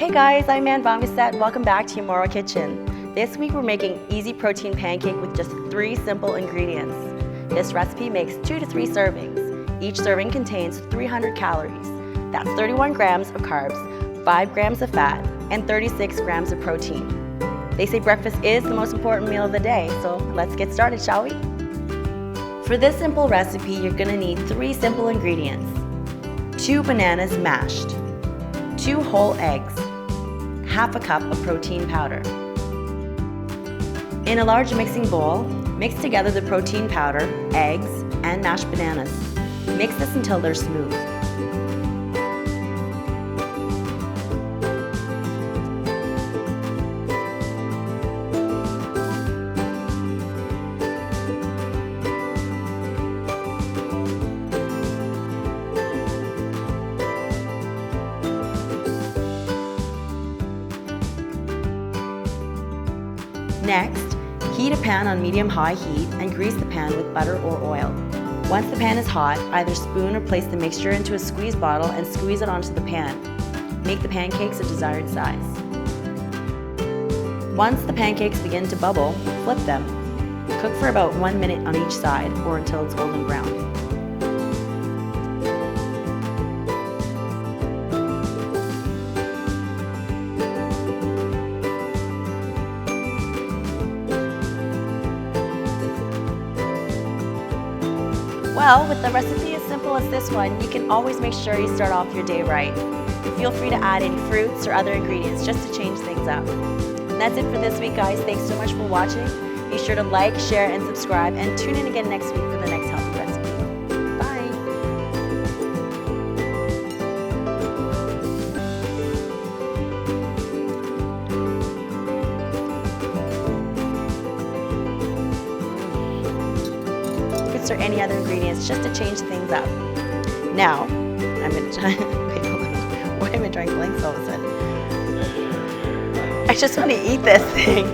Hey guys, I'm Vongviset. Welcome back to Your Kitchen. This week we're making easy protein pancake with just 3 simple ingredients. This recipe makes 2 to 3 servings. Each serving contains 300 calories. That's 31 grams of carbs, 5 grams of fat, and 36 grams of protein. They say breakfast is the most important meal of the day, so let's get started, shall we? For this simple recipe, you're gonna need 3 simple ingredients. 2 bananas mashed, 2 whole eggs, half a cup of protein powder. In a large mixing bowl, mix together the protein powder, eggs, and mashed bananas. Mix this until they're smooth. Next, heat a pan on medium-high heat and grease the pan with butter or oil. Once the pan is hot, either spoon or place the mixture into a squeeze bottle and squeeze it onto the pan. Make the pancakes a desired size. Once the pancakes begin to bubble, flip them. Cook for about 1 minute on each side or until it's golden brown. Well, with a recipe as simple as this one, you can always make sure you start off your day right. Feel free to add any fruits or other ingredients just to change things up. And that's it for this week, guys. Thanks so much for watching. Be sure to like, share, and subscribe, and tune in again next week for the next healthy recipe. Bye! Or any other ingredients just to change things up. Now, I'm going to try. Why am I trying blanks all of a sudden? I just want to eat this thing.